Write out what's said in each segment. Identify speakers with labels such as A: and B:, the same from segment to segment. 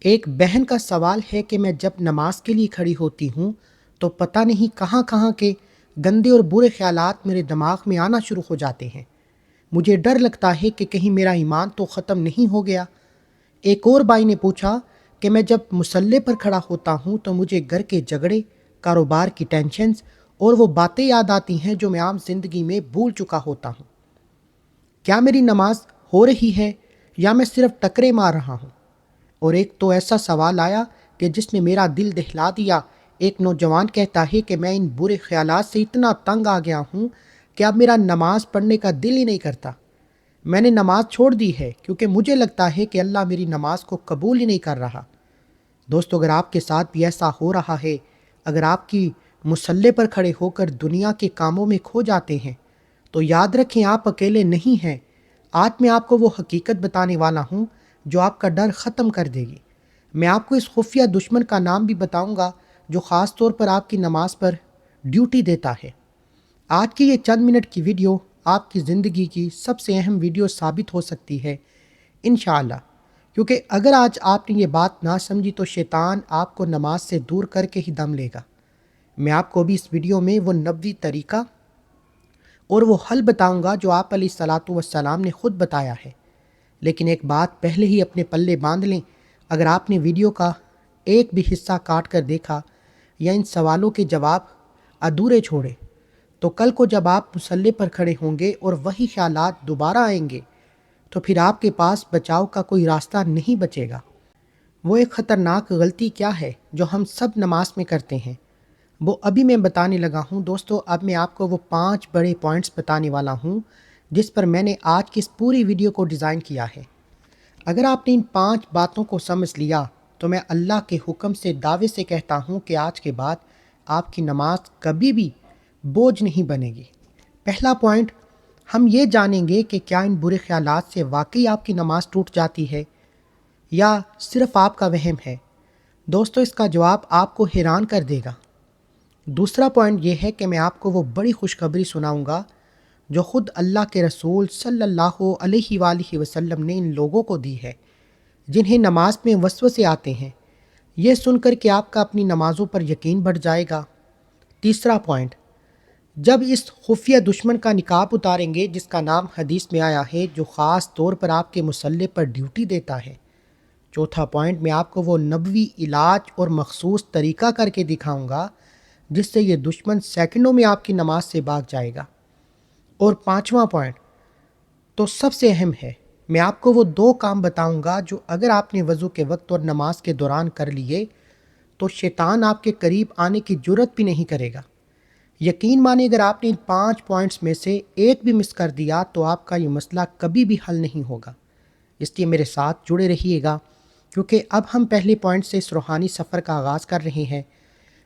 A: ایک بہن کا سوال ہے کہ میں جب نماز کے لیے کھڑی ہوتی ہوں تو پتہ نہیں کہاں کہاں کے گندے اور برے خیالات میرے دماغ میں آنا شروع ہو جاتے ہیں۔ مجھے ڈر لگتا ہے کہ کہیں میرا ایمان تو ختم نہیں ہو گیا۔ ایک اور بھائی نے پوچھا کہ میں جب مصلی پر کھڑا ہوتا ہوں تو مجھے گھر کے جھگڑے، کاروبار کی ٹینشنز اور وہ باتیں یاد آتی ہیں جو میں عام زندگی میں بھول چکا ہوتا ہوں۔ کیا میری نماز ہو رہی ہے یا میں صرف ٹکرے مار رہا ہوں؟ اور ایک تو ایسا سوال آیا کہ جس نے میرا دل دہلا دیا۔ ایک نوجوان کہتا ہے کہ میں ان برے خیالات سے اتنا تنگ آ گیا ہوں کہ اب میرا نماز پڑھنے کا دل ہی نہیں کرتا۔ میں نے نماز چھوڑ دی ہے کیونکہ مجھے لگتا ہے کہ اللہ میری نماز کو قبول ہی نہیں کر رہا۔ دوستو، اگر آپ کے ساتھ بھی ایسا ہو رہا ہے، اگر آپ کی مصلی پر کھڑے ہو کر دنیا کے کاموں میں کھو جاتے ہیں، تو یاد رکھیں آپ اکیلے نہیں ہیں۔ آج میں آپ کو وہ حقیقت بتانے والا ہوں جو آپ کا ڈر ختم کر دے گی۔ میں آپ کو اس خفیہ دشمن کا نام بھی بتاؤں گا جو خاص طور پر آپ کی نماز پر ڈیوٹی دیتا ہے۔ آج کی یہ چند منٹ کی ویڈیو آپ کی زندگی کی سب سے اہم ویڈیو ثابت ہو سکتی ہے انشاءاللہ، کیونکہ اگر آج آپ نے یہ بات نہ سمجھی تو شیطان آپ کو نماز سے دور کر کے ہی دم لے گا۔ میں آپ کو بھی اس ویڈیو میں وہ نبوی طریقہ اور وہ حل بتاؤں گا جو آپ علیہ الصلاۃ والسلام نے خود بتایا ہے۔ لیکن ایک بات پہلے ہی اپنے پلے باندھ لیں، اگر آپ نے ویڈیو کا ایک بھی حصہ کاٹ کر دیکھا یا ان سوالوں کے جواب ادھورے چھوڑے تو کل کو جب آپ مصلی پر کھڑے ہوں گے اور وہی خیالات دوبارہ آئیں گے تو پھر آپ کے پاس بچاؤ کا کوئی راستہ نہیں بچے گا۔ وہ ایک خطرناک غلطی کیا ہے جو ہم سب نماز میں کرتے ہیں، وہ ابھی میں بتانے لگا ہوں۔ دوستو، اب میں آپ کو وہ 5 بڑے پوائنٹس بتانے والا ہوں جس پر میں نے آج کی اس پوری ویڈیو کو ڈیزائن کیا ہے۔ اگر آپ نے ان 5 باتوں کو سمجھ لیا تو میں اللہ کے حکم سے دعوے سے کہتا ہوں کہ آج کے بعد آپ کی نماز کبھی بھی بوجھ نہیں بنے گی۔ پہلا پوائنٹ، ہم یہ جانیں گے کہ کیا ان برے خیالات سے واقعی آپ کی نماز ٹوٹ جاتی ہے یا صرف آپ کا وہم ہے۔ دوستو، اس کا جواب آپ کو حیران کر دے گا۔ دوسرا پوائنٹ یہ ہے کہ میں آپ کو وہ بڑی خوشخبری سناؤں گا جو خود اللہ کے رسول صلی اللہ علیہ وآلہ وسلم نے ان لوگوں کو دی ہے جنہیں نماز میں وسوسے آتے ہیں۔ یہ سن کر کہ آپ کا اپنی نمازوں پر یقین بڑھ جائے گا۔ تیسرا پوائنٹ، جب اس خفیہ دشمن کا نقاب اتاریں گے جس کا نام حدیث میں آیا ہے، جو خاص طور پر آپ کے مصلی پر ڈیوٹی دیتا ہے۔ چوتھا پوائنٹ، میں آپ کو وہ نبوی علاج اور مخصوص طریقہ کر کے دکھاؤں گا جس سے یہ دشمن سیکنڈوں میں آپ کی نماز سے بھاگ جائے گا۔ اور پانچواں پوائنٹ تو سب سے اہم ہے، میں آپ کو وہ 2 کام بتاؤں گا جو اگر آپ نے وضو کے وقت اور نماز کے دوران کر لیے تو شیطان آپ کے قریب آنے کی جرت بھی نہیں کرے گا۔ یقین مانیں، اگر آپ نے ان 5 پوائنٹس میں سے ایک بھی مس کر دیا تو آپ کا یہ مسئلہ کبھی بھی حل نہیں ہوگا۔ اس لیے میرے ساتھ جڑے رہیے گا کیونکہ اب ہم پہلے پوائنٹ سے اس روحانی سفر کا آغاز کر رہے ہیں۔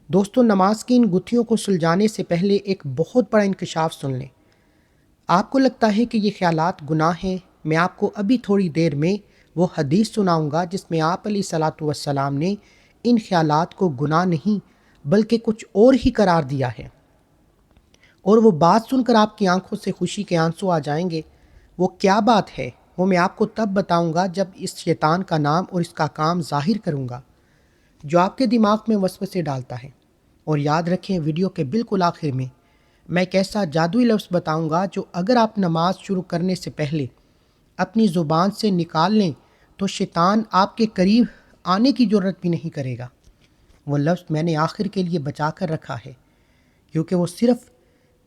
A: دوستو، نماز کی ان گتھیوں کو سلجھانے سے پہلے ایک بہت بڑا انکشاف سن لیں۔ آپ کو لگتا ہے کہ یہ خیالات گناہ ہیں؟ میں آپ کو ابھی تھوڑی دیر میں وہ حدیث سناؤں گا جس میں آپ علیہ الصلاۃ والسلام نے ان خیالات کو گناہ نہیں بلکہ کچھ اور ہی قرار دیا ہے، اور وہ بات سن کر آپ کی آنکھوں سے خوشی کے آنسو آ جائیں گے۔ وہ کیا بات ہے وہ میں آپ کو تب بتاؤں گا جب اس شیطان کا نام اور اس کا کام ظاہر کروں گا جو آپ کے دماغ میں وسوسے ڈالتا ہے۔ اور یاد رکھیں، ویڈیو کے بالکل آخر میں میں ایک ایسا جادوئی لفظ بتاؤں گا جو اگر آپ نماز شروع کرنے سے پہلے اپنی زبان سے نکال لیں تو شیطان آپ کے قریب آنے کی جرت بھی نہیں کرے گا۔ وہ لفظ میں نے آخر کے لیے بچا کر رکھا ہے کیونکہ وہ صرف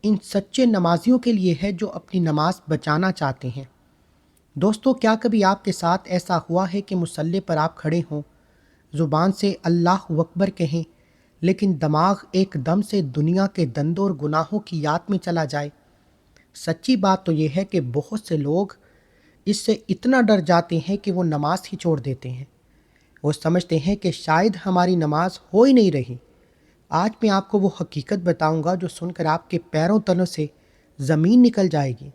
A: ان سچے نمازیوں کے لیے ہے جو اپنی نماز بچانا چاہتے ہیں۔ دوستو، کیا کبھی آپ کے ساتھ ایسا ہوا ہے کہ مصلی پر آپ کھڑے ہوں، زبان سے اللہ اکبر کہیں لیکن دماغ ایک دم سے دنیا کے دندوں اور گناہوں کی یاد میں چلا جائے؟ سچی بات تو یہ ہے کہ بہت سے لوگ اس سے اتنا ڈر جاتے ہیں کہ وہ نماز ہی چھوڑ دیتے ہیں۔ وہ سمجھتے ہیں کہ شاید ہماری نماز ہو ہی نہیں رہی۔ آج میں آپ کو وہ حقیقت بتاؤں گا جو سن کر آپ کے پیروں تلوں سے زمین نکل جائے گی۔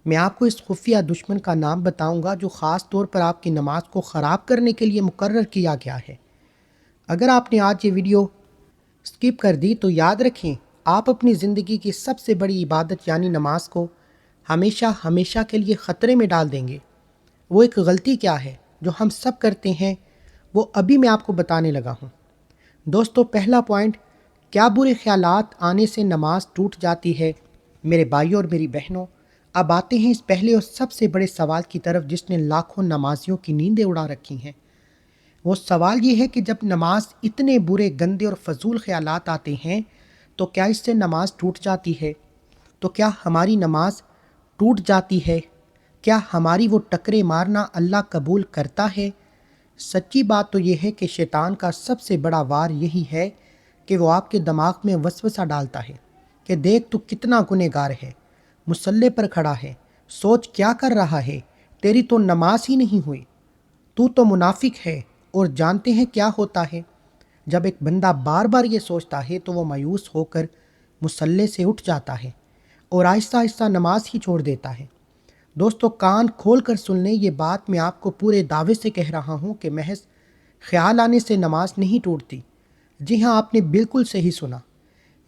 A: میں آپ کو اس خفیہ دشمن کا نام بتاؤں گا جو خاص طور پر آپ کی نماز کو خراب کرنے کے لیے مقرر کیا گیا ہے۔ اگر آپ نے آج یہ ویڈیو سکپ کر دی تو یاد رکھیں، آپ اپنی زندگی کی سب سے بڑی عبادت یعنی نماز کو ہمیشہ ہمیشہ کے لیے خطرے میں ڈال دیں گے۔ وہ ایک غلطی کیا ہے جو ہم سب کرتے ہیں، وہ ابھی میں آپ کو بتانے لگا ہوں۔ دوستو، پہلا پوائنٹ، کیا برے خیالات آنے سے نماز ٹوٹ جاتی ہے؟ میرے بھائیوں اور میری بہنوں، اب آتے ہیں اس پہلے اور سب سے بڑے سوال کی طرف جس نے لاکھوں نمازیوں کی نیندیں اڑا رکھی ہیں۔ وہ سوال یہ ہے کہ جب نماز اتنے برے، گندے اور فضول خیالات آتے ہیں تو کیا اس سے نماز ٹوٹ جاتی ہے؟ تو کیا ہماری نماز ٹوٹ جاتی ہے؟ کیا ہماری وہ ٹکرے مارنا اللہ قبول کرتا ہے؟ سچی بات تو یہ ہے کہ شیطان کا سب سے بڑا وار یہی ہے کہ وہ آپ کے دماغ میں وسوسہ ڈالتا ہے کہ دیکھ تو کتنا گنہگار ہے، مصلی پر کھڑا ہے، سوچ کیا کر رہا ہے، تیری تو نماز ہی نہیں ہوئی، تو منافق ہے۔ اور جانتے ہیں کیا ہوتا ہے؟ جب ایک بندہ بار بار یہ سوچتا ہے تو وہ مایوس ہو کر مصلی سے اٹھ جاتا ہے اور آہستہ آہستہ نماز ہی چھوڑ دیتا ہے۔ دوستو، کان کھول کر سن لیں، یہ بات میں آپ کو پورے دعوے سے کہہ رہا ہوں کہ محض خیال آنے سے نماز نہیں ٹوٹتی۔ جی ہاں، آپ نے بالکل صحیح سنا۔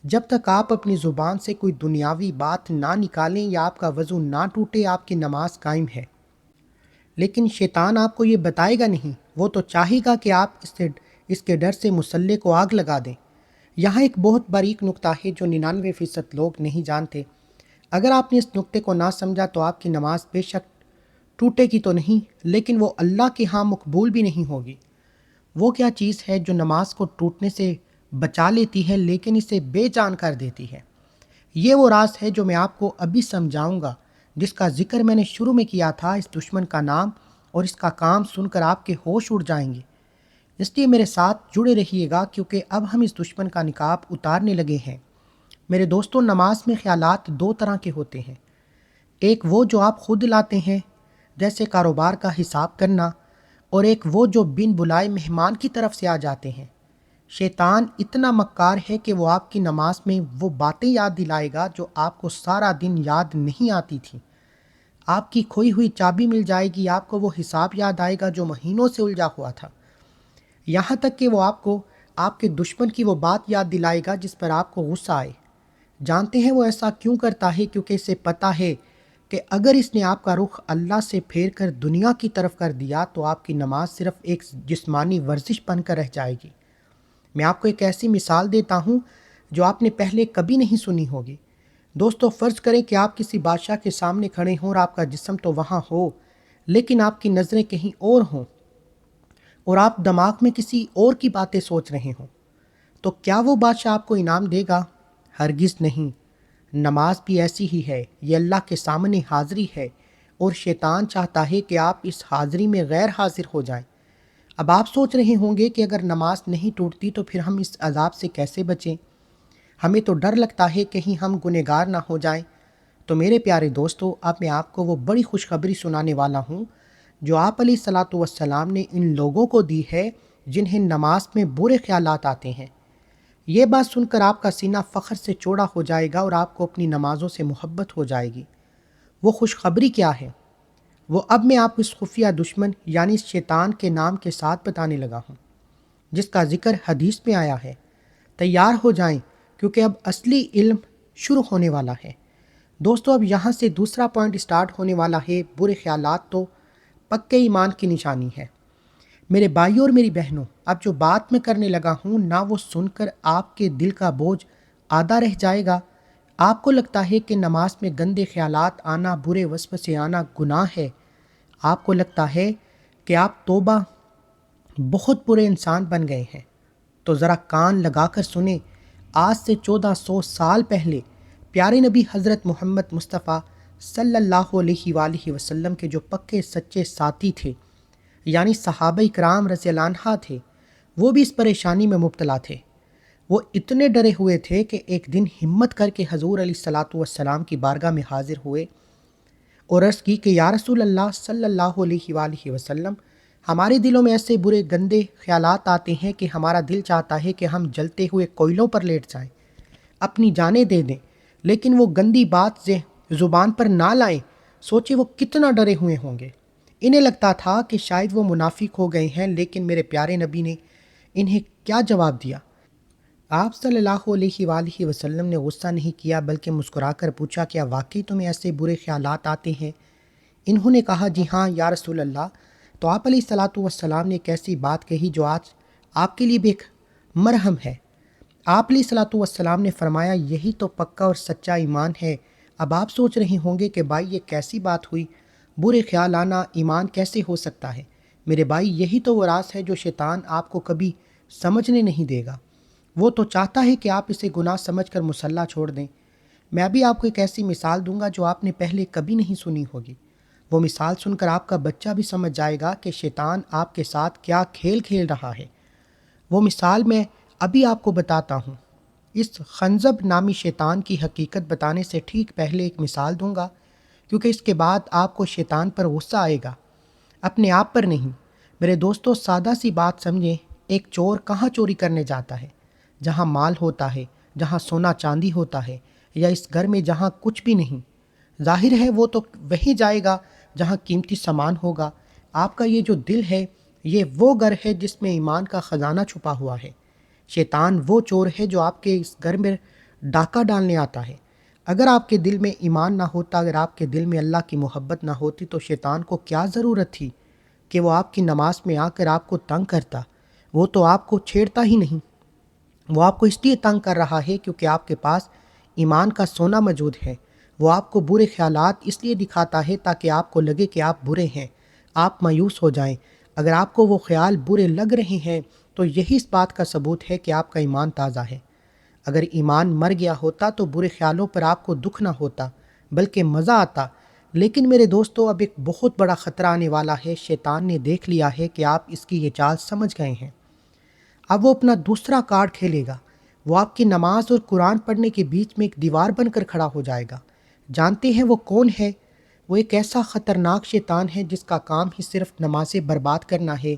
A: جب تک آپ اپنی زبان سے کوئی دنیاوی بات نہ نکالیں یا آپ کا وضو نہ ٹوٹے، آپ کی نماز قائم ہے۔ لیکن شیطان آپ کو یہ بتائے گا نہیں، وہ تو چاہے گا کہ آپ اس کے ڈر سے مصلی کو آگ لگا دیں۔ یہاں ایک بہت باریک نکتہ ہے جو 99% لوگ نہیں جانتے۔ اگر آپ نے اس نکتے کو نہ سمجھا تو آپ کی نماز بے شک ٹوٹے گی تو نہیں، لیکن وہ اللہ کے ہاں مقبول بھی نہیں ہوگی۔ وہ کیا چیز ہے جو نماز کو ٹوٹنے سے بچا لیتی ہے لیکن اسے بے جان کر دیتی ہے؟ یہ وہ راز ہے جو میں آپ کو ابھی سمجھاؤں گا، جس کا ذکر میں نے شروع میں کیا تھا۔ اس دشمن کا نام اور اس کا کام سن کر آپ کے ہوش اڑ جائیں گے، اس لیے میرے ساتھ جڑے رہیے گا کیونکہ اب ہم اس دشمن کا نقاب اتارنے لگے ہیں۔ میرے دوستوں، نماز میں خیالات دو طرح کے ہوتے ہیں۔ ایک وہ جو آپ خود لاتے ہیں، جیسے کاروبار کا حساب کرنا، اور ایک وہ جو بن بلائے مہمان کی طرف سے آ جاتے ہیں۔ شیطان اتنا مکار ہے کہ وہ آپ کی نماز میں وہ باتیں یاد دلائے گا جو آپ کو سارا دن یاد نہیں آتی تھیں۔ آپ کی کھوئی ہوئی چابی مل جائے گی، آپ کو وہ حساب یاد آئے گا جو مہینوں سے الجھا ہوا تھا، یہاں تک کہ وہ آپ کو آپ کے دشمن کی وہ بات یاد دلائے گا جس پر آپ کو غصہ آئے۔ جانتے ہیں وہ ایسا کیوں کرتا ہے؟ کیونکہ اسے پتہ ہے کہ اگر اس نے آپ کا رخ اللہ سے پھیر کر دنیا کی طرف کر دیا تو آپ کی نماز صرف ایک جسمانی ورزش بن کر رہ جائے گی۔ میں آپ کو ایک ایسی مثال دیتا ہوں جو آپ نے پہلے کبھی نہیں سنی ہوگی۔ دوستو، فرض کریں کہ آپ کسی بادشاہ کے سامنے کھڑے ہوں اور آپ کا جسم تو وہاں ہو لیکن آپ کی نظریں کہیں اور ہوں اور آپ دماغ میں کسی اور کی باتیں سوچ رہے ہوں، تو کیا وہ بادشاہ آپ کو انعام دے گا؟ ہرگز نہیں۔ نماز بھی ایسی ہی ہے، یہ اللہ کے سامنے حاضری ہے اور شیطان چاہتا ہے کہ آپ اس حاضری میں غیر حاضر ہو جائیں۔ اب آپ سوچ رہے ہوں گے کہ اگر نماز نہیں ٹوٹتی تو پھر ہم اس عذاب سے کیسے بچیں؟ ہمیں تو ڈر لگتا ہے کہیں ہم گنہگار نہ ہو جائیں۔ تو میرے پیارے دوستو، اب میں آپ کو وہ بڑی خوشخبری سنانے والا ہوں جو آپ علیہ الصلاۃ والسلام نے ان لوگوں کو دی ہے جنہیں نماز میں برے خیالات آتے ہیں۔ یہ بات سن کر آپ کا سینہ فخر سے چوڑا ہو جائے گا اور آپ کو اپنی نمازوں سے محبت ہو جائے گی۔ وہ خوشخبری کیا ہے؟ وہ اب میں آپ کو اس خفیہ دشمن یعنی اس شیطان کے نام کے ساتھ بتانے لگا ہوں جس کا ذکر حدیث میں آیا ہے۔ تیار ہو جائیں کیونکہ اب اصلی علم شروع ہونے والا ہے۔ دوستو، اب یہاں سے دوسرا پوائنٹ سٹارٹ ہونے والا ہے۔ برے خیالات تو پکے ایمان کی نشانی ہے۔ میرے بھائیوں اور میری بہنوں، اب جو بات میں کرنے لگا ہوں نہ وہ سن کر آپ کے دل کا بوجھ آدھا رہ جائے گا۔ آپ کو لگتا ہے کہ نماز میں گندے خیالات آنا، برے وسوسے آنا گناہ ہے۔ آپ کو لگتا ہے کہ آپ توبہ بہت برے انسان بن گئے ہیں، تو ذرا کان لگا کر سنیں۔ آج سے 1400 سال پہلے پیارے نبی حضرت محمد مصطفیٰ صلی اللہ علیہ وآلہ وسلم کے جو پکے سچے ساتھی تھے یعنی صحابہ کرام رضی اللہ عنہ تھے، وہ بھی اس پریشانی میں مبتلا تھے۔ وہ اتنے ڈرے ہوئے تھے کہ ایک دن ہمت کر کے حضور علیہ الصلاۃ والسلام کی بارگاہ میں حاضر ہوئے اور عرض کی کہ یا رسول اللہ صلی اللہ علیہ وآلہ وسلم، ہمارے دلوں میں ایسے برے گندے خیالات آتے ہیں کہ ہمارا دل چاہتا ہے کہ ہم جلتے ہوئے کوئلوں پر لیٹ جائیں، اپنی جانیں دے دیں، لیکن وہ گندی بات زبان پر نہ لائیں۔ سوچے وہ کتنا ڈرے ہوئے ہوں گے۔ انہیں لگتا تھا کہ شاید وہ منافق ہو گئے ہیں، لیکن میرے پیارے نبی نے انہیں کیا جواب دیا؟ آپ صلی اللہ علیہ وآلہ وسلم نے غصہ نہیں کیا بلکہ مسکرا کر پوچھا، کیا واقعی تمہیں ایسے برے خیالات آتے ہیں؟ انہوں نے کہا، جی ہاں یا رسول اللہ، تو آپ علیہ الصلاۃ والسلام نے ایک ایسی بات کہی جو آج آپ کے لیے بھی ایک مرہم ہے۔ آپ علیہ الصلاۃ والسلام نے فرمایا یہی تو پکا اور سچا ایمان ہے۔ اب آپ سوچ رہے ہوں گے کہ بھائی یہ کیسی بات ہوئی، برے خیال آنا ایمان کیسے ہو سکتا ہے؟ میرے بھائی یہی تو وہ راز ہے جو شیطان آپ کو کبھی سمجھنے نہیں دے گا۔ وہ تو چاہتا ہے کہ آپ اسے گناہ سمجھ کر مصلی چھوڑ دیں۔ میں ابھی آپ کو ایک ایسی مثال دوں گا جو آپ نے پہلے کبھی نہیں سنی ہوگی۔ وہ مثال سن کر آپ کا بچہ بھی سمجھ جائے گا کہ شیطان آپ کے ساتھ کیا کھیل کھیل رہا ہے۔ وہ مثال میں ابھی آپ کو بتاتا ہوں۔ اس خنزب نامی شیطان کی حقیقت بتانے سے ٹھیک پہلے ایک مثال دوں گا، کیونکہ اس کے بعد آپ کو شیطان پر غصہ آئے گا، اپنے آپ پر نہیں۔ میرے دوستو سادہ سی بات سمجھیں، ایک چور کہاں چوری کرنے جاتا ہے؟ جہاں مال ہوتا ہے، جہاں سونا چاندی ہوتا ہے، یا اس گھر میں جہاں کچھ بھی نہیں۔ ظاہر ہے وہ تو وہیں جائے گا جہاں قیمتی سامان ہوگا۔ آپ کا یہ جو دل ہے، یہ وہ گھر ہے جس میں ایمان کا خزانہ چھپا ہوا ہے۔ شیطان وہ چور ہے جو آپ کے اس گھر میں ڈاکہ ڈالنے آتا ہے۔ اگر آپ کے دل میں ایمان نہ ہوتا، اگر آپ کے دل میں اللہ کی محبت نہ ہوتی، تو شیطان کو کیا ضرورت تھی کہ وہ آپ کی نماز میں آ کر آپ کو تنگ کرتا؟ وہ تو آپ کو چھیڑتا ہی نہیں۔ وہ آپ کو اس لیے تنگ کر رہا ہے کیونکہ آپ کے پاس ایمان کا سونا موجود ہے۔ وہ آپ کو برے خیالات اس لیے دکھاتا ہے تاکہ آپ کو لگے کہ آپ برے ہیں، آپ مایوس ہو جائیں۔ اگر آپ کو وہ خیال برے لگ رہے ہیں تو یہی اس بات کا ثبوت ہے کہ آپ کا ایمان تازہ ہے۔ اگر ایمان مر گیا ہوتا تو برے خیالوں پر آپ کو دکھ نہ ہوتا بلکہ مزہ آتا۔ لیکن میرے دوستو اب ایک بہت بڑا خطرہ آنے والا ہے۔ شیطان نے دیکھ لیا ہے کہ آپ اس کی یہ چال سمجھ گئے ہیں۔ اب وہ اپنا دوسرا کارڈ کھیلے گا۔ وہ آپ کی نماز اور قرآن پڑھنے کے بیچ میں ایک دیوار بن کر کھڑا ہو جائے گا۔ جانتے ہیں وہ کون ہے؟ وہ ایک ایسا خطرناک شیطان ہے جس کا کام ہی صرف نمازیں برباد کرنا ہے۔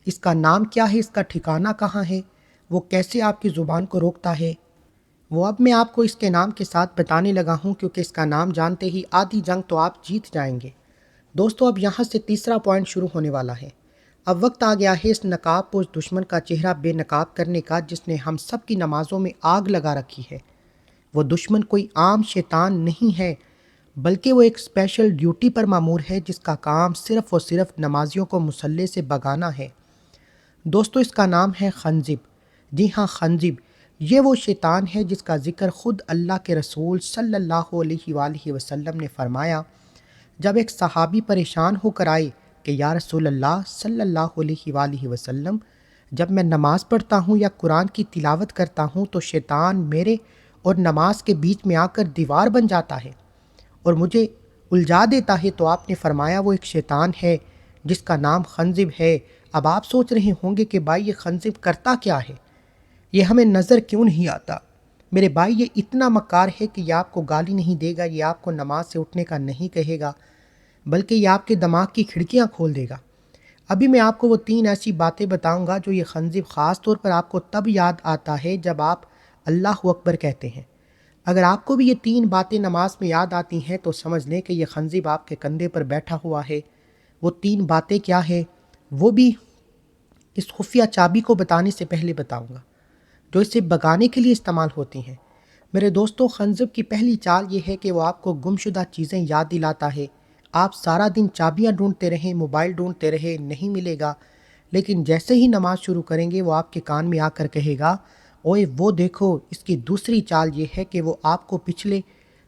A: اس کا نام کیا ہے؟ اس کا ٹھکانہ کہاں ہے؟ وہ کیسے آپ کی زبان کو روکتا ہے؟ وہ اب میں آپ کو اس کے نام کے ساتھ بتانے لگا ہوں، کیونکہ اس کا نام جانتے ہی آدھی جنگ تو آپ جیت جائیں گے۔ دوستو اب یہاں سے تیسرا پوائنٹ شروع ہونے والا ہے۔ اب وقت آ گیا ہے اس نقاب پوش دشمن کا چہرہ بے نقاب کرنے کا، جس نے ہم سب کی نمازوں میں آگ لگا رکھی ہے۔ وہ دشمن کوئی عام شیطان نہیں ہے، بلکہ وہ ایک اسپیشل ڈیوٹی پر مامور ہے جس کا کام صرف اور صرف نمازیوں کو مصلی سے بھگانا ہے۔ دوستو اس کا نام ہے خنزب۔ جی ہاں، خنزب۔ یہ وہ شیطان ہے جس کا ذکر خود اللہ کے رسول صلی اللہ علیہ وآلہ وسلم نے فرمایا جب ایک صحابی پریشان ہو کر آئے کہ یا رسول اللہ صلی اللہ علیہ وآلہ وسلم، جب میں نماز پڑھتا ہوں یا قرآن کی تلاوت کرتا ہوں تو شیطان میرے اور نماز کے بیچ میں آ کر دیوار بن جاتا ہے اور مجھے الجھا دیتا ہے۔ تو آپ نے فرمایا وہ ایک شیطان ہے جس کا نام خنزب ہے۔ اب آپ سوچ رہے ہوں گے کہ بھائی یہ خنزب کرتا کیا ہے؟ یہ ہمیں نظر کیوں نہیں آتا؟ میرے بھائی یہ اتنا مکار ہے کہ یہ آپ کو گالی نہیں دے گا، یہ آپ کو نماز سے اٹھنے کا نہیں کہے گا، بلکہ یہ آپ کے دماغ کی کھڑکیاں کھول دے گا۔ ابھی میں آپ کو وہ 3 ایسی باتیں بتاؤں گا جو یہ خنزب خاص طور پر آپ کو تب یاد آتا ہے جب آپ اللہ اکبر کہتے ہیں۔ اگر آپ کو بھی یہ 3 باتیں نماز میں یاد آتی ہیں تو سمجھ لیں کہ یہ خنزب آپ کے کندھے پر بیٹھا ہوا ہے۔ وہ 3 باتیں کیا ہے وہ بھی اس خفیہ چابی کو بتانے سے پہلے بتاؤں گا جو اسے بگانے کے لیے استعمال ہوتی ہیں۔ میرے دوستو خنزب کی پہلی چال یہ ہے کہ وہ آپ کو گمشدہ چیزیں یاد دلاتا ہے۔ آپ سارا دن چابیاں ڈھونڈتے رہیں، موبائل ڈھونڈتے رہے، نہیں ملے گا، لیکن جیسے ہی نماز شروع کریں گے وہ آپ کے کان میں آ کر کہے گا اوئے وہ دیکھو۔ اس کی دوسری چال یہ ہے کہ وہ آپ کو پچھلے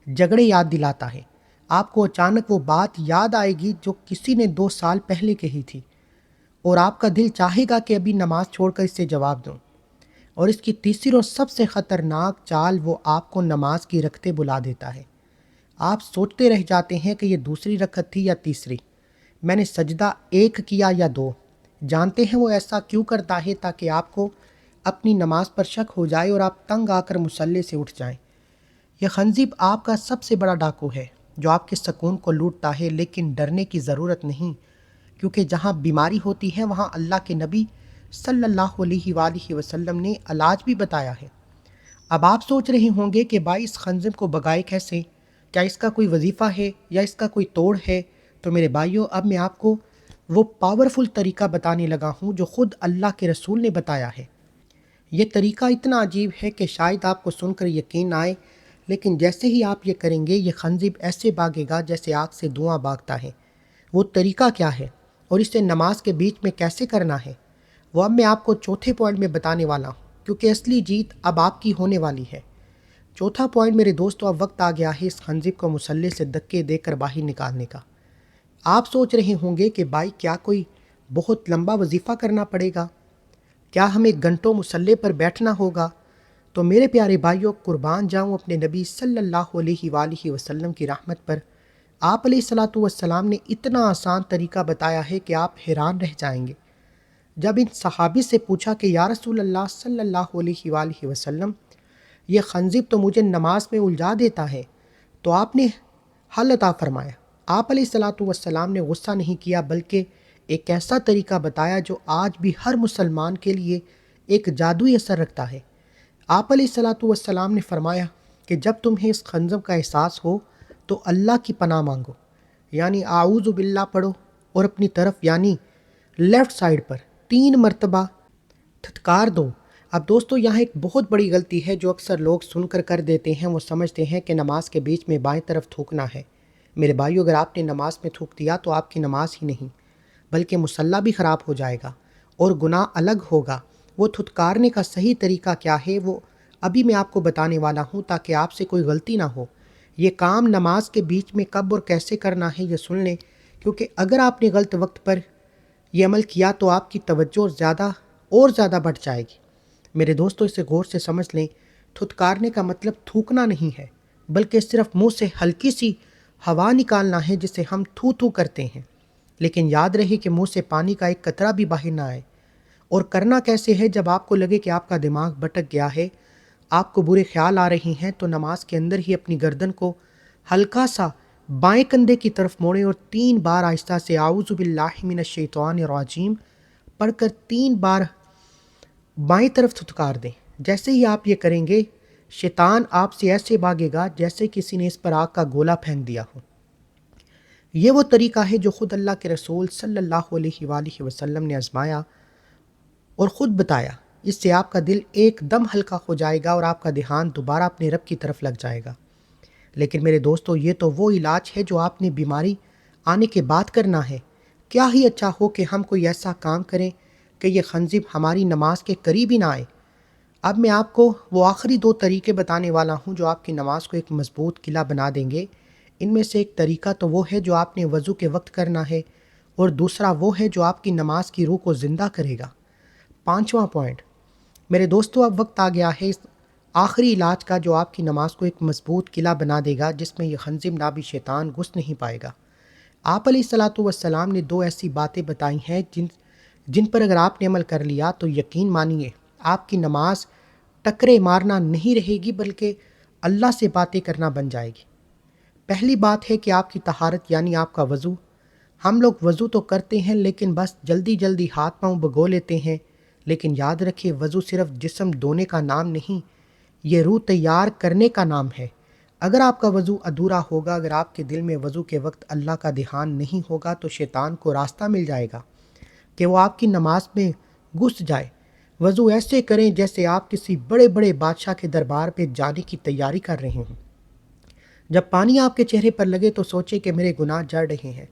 A: جھگڑے یاد دلاتا ہے۔ آپ کو اچانک وہ بات یاد آئے گی جو کسی نے 2 سال پہلے کہی تھی اور آپ کا دل چاہے گا کہ ابھی نماز چھوڑ کر اس سے جواب دوں۔ اور اس کی تیسری اور سب سے خطرناک چال، وہ آپ کو نماز کی رکعتیں بلا دیتا ہے۔ آپ سوچتے رہ جاتے ہیں کہ یہ دوسری رکعت تھی یا تیسری، میں نے سجدہ 1 کیا یا 2۔ جانتے ہیں وہ ایسا کیوں کرتا ہے؟ تاکہ آپ کو اپنی نماز پر شک ہو جائے اور آپ تنگ آ کر مصلی سے اٹھ جائیں۔ یہ خنزب آپ کا سب سے بڑا ڈاکو ہے جو آپ کے سکون کو لوٹتا ہے، لیکن ڈرنے کی ضرورت نہیں، کیونکہ جہاں بیماری ہوتی ہے وہاں اللہ کے نبی صلی اللہ علیہ وآلہ وسلم نے علاج بھی بتایا ہے۔ اب آپ سوچ رہے ہوں گے کہ بھائی اس خنزب کو بگائے کیسے؟ کیا اس کا کوئی وظیفہ ہے یا اس کا کوئی توڑ ہے؟ تو میرے بھائیوں اب میں آپ کو وہ پاورفل طریقہ بتانے لگا ہوں جو خود اللہ کے رسول نے بتایا ہے۔ یہ طریقہ اتنا عجیب ہے کہ شاید آپ کو سن کر یقین آئے، لیکن جیسے ہی آپ یہ کریں گے یہ خنزب ایسے بھاگے گا جیسے آگ سے دھواں بھاگتا ہے۔ وہ طریقہ کیا ہے؟ اور اسے نماز کے بیچ میں کیسے کرنا ہے وہ اب میں آپ کو چوتھے پوائنٹ میں بتانے والا ہوں، کیونکہ اصلی جیت اب آپ کی ہونے والی ہے۔ چوتھا پوائنٹ میرے دوستو، اب وقت آ گیا ہے اس خنزب کو مسلح سے دھکے دے کر باہر نکالنے کا۔ آپ سوچ رہے ہوں گے کہ بھائی کیا کوئی بہت لمبا وظیفہ کرنا پڑے گا؟ کیا ہمیں گھنٹوں مسلح پر بیٹھنا ہوگا؟ تو میرے پیارے بھائیوں، قربان جاؤں اپنے نبی صلی اللہ علیہ وآلہ وسلم کی رحمت پر، آپ علیہ الصلاۃ والسلام نے اتنا آسان طریقہ بتایا ہے کہ آپ حیران رہ جائیں گے۔ جب ان صحابی سے پوچھا کہ یا رسول اللہ صلی اللہ علیہ وآلہ وسلم، یہ خنزب تو مجھے نماز میں الجھا دیتا ہے، تو آپ نے حل عطا فرمایا۔ آپ علیہ الصلاۃ والسلام نے غصہ نہیں کیا، بلکہ ایک ایسا طریقہ بتایا جو آج بھی ہر مسلمان کے لیے ایک جادوئی اثر رکھتا ہے۔ آپ علیہ الصلاۃ والسلام نے فرمایا کہ جب تمہیں اس خنزب کا احساس ہو تو اللہ کی پناہ مانگو، یعنی اعوذ باللہ پڑھو، اور اپنی طرف یعنی لیفٹ سائڈ پر 3 مرتبہ تھتکار دو۔ اب دوستو، یہاں ایک بہت بڑی غلطی ہے جو اکثر لوگ سن کر دیتے ہیں۔ وہ سمجھتے ہیں کہ نماز کے بیچ میں بائیں طرف تھوکنا ہے۔ میرے بھائیو، اگر آپ نے نماز میں تھوک دیا تو آپ کی نماز ہی نہیں بلکہ مصلی بھی خراب ہو جائے گا اور گناہ الگ ہوگا۔ وہ تھتکارنے کا صحیح طریقہ کیا ہے وہ ابھی میں آپ کو بتانے والا ہوں، تاکہ آپ سے کوئی غلطی نہ ہو۔ یہ کام نماز کے بیچ میں کب اور کیسے کرنا ہے یہ سن لیں، کیونکہ اگر آپ نے غلط وقت پر یہ عمل کیا تو آپ کی توجہ زیادہ بڑھ جائے گی۔ میرے دوستو، اسے غور سے سمجھ لیں۔ تھتکارنے کا مطلب تھوکنا نہیں ہے، بلکہ صرف منہ سے ہلکی سی ہوا نکالنا ہے، جسے ہم تھو تھو کرتے ہیں۔ لیکن یاد رہے کہ منہ سے پانی کا ایک قطرہ بھی باہر نہ آئے۔ اور کرنا کیسے ہے؟ جب آپ کو لگے کہ آپ کا دماغ بھٹک گیا ہے، آپ کو برے خیال آ رہے ہیں، تو نماز کے اندر ہی اپنی گردن کو ہلکا سا بائیں کندھے کی طرف موڑیں اور 3 بار آہستہ سے اعوذ باللہ من الشیطان الرجیم پڑھ کر 3 بار بائیں طرف تھتکار دیں۔ جیسے ہی آپ یہ کریں گے، شیطان آپ سے ایسے بھاگے گا جیسے کسی نے اس پر آگ کا گولا پھینک دیا ہو۔ یہ وہ طریقہ ہے جو خود اللہ کے رسول صلی اللہ علیہ وآلہ وسلم نے آزمایا اور خود بتایا۔ اس سے آپ کا دل ایک دم ہلکا ہو جائے گا اور آپ کا دھیان دوبارہ اپنے رب کی طرف لگ جائے گا۔ لیکن میرے دوستو، یہ تو وہ علاج ہے جو آپ نے بیماری آنے کے بعد کرنا ہے۔ کیا ہی اچھا ہو کہ ہم کوئی ایسا کام کریں کہ یہ خنزب ہماری نماز کے قریب ہی نہ آئے۔ اب میں آپ کو وہ آخری 2 طریقے بتانے والا ہوں جو آپ کی نماز کو ایک مضبوط قلعہ بنا دیں گے۔ ان میں سے ایک طریقہ تو وہ ہے جو آپ نے وضو کے وقت کرنا ہے، اور دوسرا وہ ہے جو آپ کی نماز کی روح کو زندہ کرے گا۔ 5واں پوائنٹ میرے دوستو، اب وقت آ گیا ہے اس آخری علاج کا جو آپ کی نماز کو ایک مضبوط قلعہ بنا دے گا، جس میں یہ خنزب نابی شیطان گھس نہیں پائے گا۔ آپ علیہ الصلاۃ والسلام نے 2 ایسی باتیں بتائی ہیں جن پر اگر آپ نے عمل کر لیا تو یقین مانیے آپ کی نماز ٹکرے مارنا نہیں رہے گی، بلکہ اللہ سے باتیں کرنا بن جائے گی۔ پہلی بات ہے کہ آپ کی طہارت یعنی آپ کا وضو۔ ہم لوگ وضو تو کرتے ہیں لیکن بس جلدی ہاتھ پاؤں بھگو لیتے ہیں۔ لیکن یاد رکھیں، وضو صرف جسم دھونے کا نام نہیں، یہ روح تیار کرنے کا نام ہے۔ اگر آپ کا وضو ادھورا ہوگا، اگر آپ کے دل میں وضو کے وقت اللہ کا دھیان نہیں ہوگا، تو شیطان کو راستہ مل جائے گا کہ وہ آپ کی نماز میں گھس جائے۔ وضو ایسے کریں جیسے آپ کسی بڑے بادشاہ کے دربار پہ جانے کی تیاری کر رہے ہوں۔ جب پانی آپ کے چہرے پر لگے تو سوچیں کہ میرے گناہ جڑ رہے ہیں۔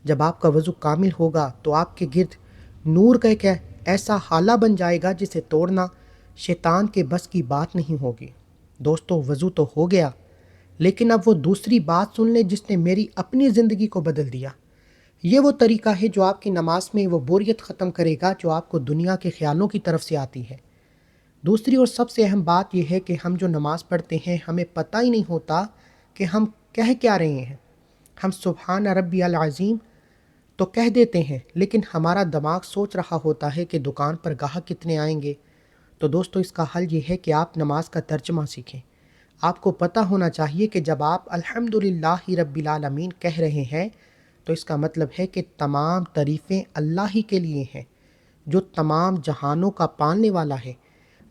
A: جب آپ کا وضو کامل ہوگا تو آپ کے گرد نور کا ایک ایسا حالہ بن جائے گا جسے توڑنا شیطان کے بس کی بات نہیں ہوگی۔ دوستو، وضو تو ہو گیا، لیکن اب وہ دوسری بات سن لیں جس نے میری اپنی زندگی کو بدل دیا۔ یہ وہ طریقہ ہے جو آپ کی نماز میں وہ بوریت ختم کرے گا جو آپ کو دنیا کے خیالوں کی طرف سے آتی ہے۔ دوسری اور سب سے اہم بات یہ ہے کہ ہم جو نماز پڑھتے ہیں ہمیں پتہ ہی نہیں ہوتا کہ ہم کہہ کیا رہے ہیں۔ ہم سبحان ربی العظیم تو کہہ دیتے ہیں، لیکن ہمارا دماغ سوچ رہا ہوتا ہے کہ دکان پر گاہک کتنے آئیں گے۔ تو دوستو، اس کا حل یہ ہے کہ آپ نماز کا ترجمہ سیکھیں۔ آپ کو پتہ ہونا چاہیے کہ جب آپ الحمدللہ رب العالمین کہہ رہے ہیں تو اس کا مطلب ہے کہ تمام تعریفیں اللہ ہی کے لیے ہیں جو تمام جہانوں کا پالنے والا ہے۔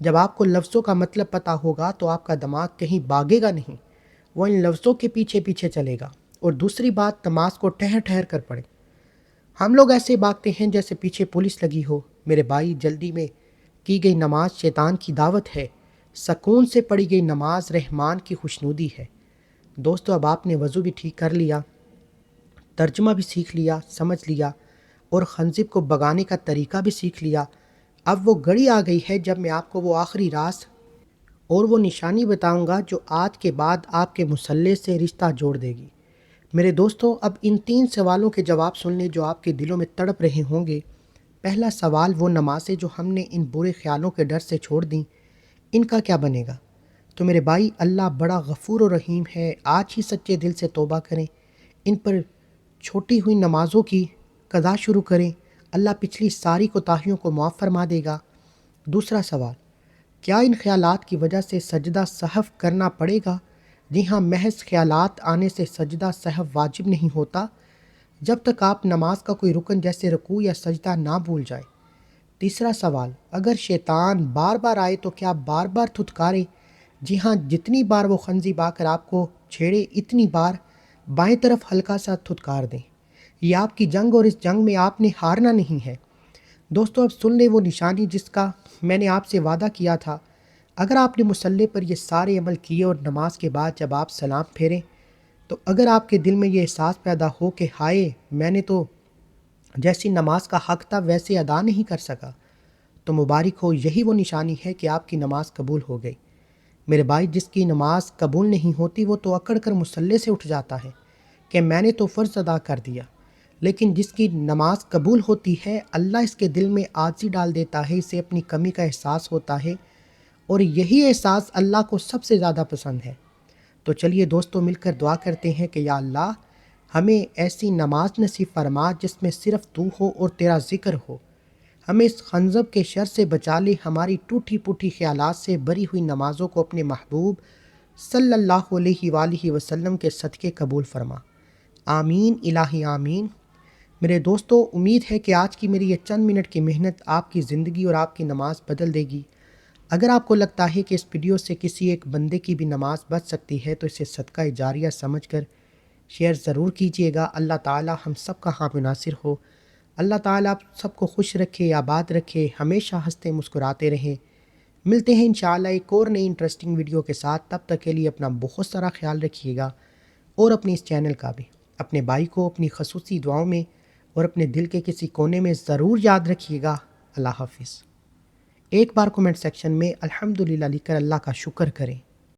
A: جب آپ کو لفظوں کا مطلب پتہ ہوگا تو آپ کا دماغ کہیں بھاگے گا نہیں، وہ ان لفظوں کے پیچھے چلے گا۔ اور دوسری بات، نماز کو ٹھہر کر پڑھیں۔ ہم لوگ ایسے بھاگتے ہیں جیسے پیچھے پولیس لگی ہو۔ میرے بھائی، جلدی میں کی گئی نماز شیطان کی دعوت ہے، سکون سے پڑھی گئی نماز رحمان کی خوشنودی ہے۔ دوستو، اب آپ نے وضو بھی ٹھیک کر لیا، ترجمہ بھی سیکھ لیا، سمجھ لیا، اور خنزب کو بگانے کا طریقہ بھی سیکھ لیا۔ اب وہ گھڑی آ گئی ہے جب میں آپ کو وہ آخری راز اور وہ نشانی بتاؤں گا جو آج کے بعد آپ کے مصلے سے رشتہ جوڑ دے گی۔ میرے دوستو، اب ان 3 سوالوں کے جواب سن لیں جو آپ کے دلوں میں تڑپ رہے ہوں گے۔ پہلا سوال، وہ نمازیں جو ہم نے ان برے خیالوں کے ڈر سے چھوڑ دیں، ان کا کیا بنے گا؟ تو میرے بھائی، اللہ بڑا غفور و رحیم ہے، آج ہی سچے دل سے توبہ کریں، ان پر چھوٹی ہوئی نمازوں کی قضا شروع کریں، اللہ پچھلی ساری کوتاہیوں کو معاف فرما دے گا۔ دوسرا سوال، کیا ان خیالات کی وجہ سے سجدہ سہو کرنا پڑے گا؟ جی ہاں، محض خیالات آنے سے سجدہ سہو واجب نہیں ہوتا جب تک آپ نماز کا کوئی رکن جیسے رکوع یا سجدہ نہ بھول جائیں۔ تیسرا سوال، اگر شیطان بار بار آئے تو کیا بار بار تھتکارے؟ جی ہاں، جتنی بار وہ خنزب آ کر آپ کو چھیڑے اتنی بار بائیں طرف ہلکا سا تھتکار دیں۔ یہ آپ کی جنگ اور اس جنگ میں آپ نے ہارنا نہیں ہے۔ دوستو، اب سن لیں وہ نشانی جس کا میں نے آپ سے وعدہ کیا تھا۔ اگر آپ نے مصلی پر یہ سارے عمل کیے اور نماز کے بعد جب آپ سلام پھیریں تو اگر آپ کے دل میں یہ احساس پیدا ہو کہ ہائے، میں نے تو جیسی نماز کا حق تھا ویسے ادا نہیں کر سکا، تو مبارک ہو، یہی وہ نشانی ہے کہ آپ کی نماز قبول ہو گئی۔ میرے بھائی، جس کی نماز قبول نہیں ہوتی وہ تو اکڑ کر مصلی سے اٹھ جاتا ہے کہ میں نے تو فرض ادا کر دیا، لیکن جس کی نماز قبول ہوتی ہے اللہ اس کے دل میں عاجزی ڈال دیتا ہے، اسے اپنی کمی کا احساس ہوتا ہے، اور یہی احساس اللہ کو سب سے زیادہ پسند ہے۔ تو چلیے دوستو، مل کر دعا کرتے ہیں کہ یا اللہ، ہمیں ایسی نماز نصیب فرما جس میں صرف تو ہو اور تیرا ذکر ہو، ہمیں اس خنزب کے شر سے بچا لے، ہماری ٹوٹی پوٹی خیالات سے بری ہوئی نمازوں کو اپنے محبوب صلی اللہ علیہ وآلہ وسلم کے صدقے قبول فرما۔ آمین الہی آمین۔ میرے دوستو، امید ہے کہ آج کی میری یہ چند منٹ کی محنت آپ کی زندگی اور آپ کی نماز بدل دے گی۔ اگر آپ کو لگتا ہے کہ اس ویڈیو سے کسی ایک بندے کی بھی نماز بچ سکتی ہے تو اسے صدقہ جاریہ سمجھ کر شیئر ضرور کیجیے گا۔ اللہ تعالی ہم سب کا حامی ناصر ہو۔ اللہ تعالی آپ سب کو خوش رکھے، آباد رکھے، ہمیشہ ہنستے مسکراتے رہیں۔ ملتے ہیں انشاءاللہ ایک اور نئی انٹرسٹنگ ویڈیو کے ساتھ، تب تک کے لیے اپنا بہت سارا خیال رکھیے گا اور اپنے اس چینل کا بھی۔ اپنے بھائی کو اپنی خصوصی دعاؤں میں اور اپنے دل کے کسی کونے میں ضرور یاد رکھیے گا۔ اللہ حافظ۔ ایک بار کومنٹ سیکشن میں الحمدللہ لکھ کر اللہ کا شکر کریں۔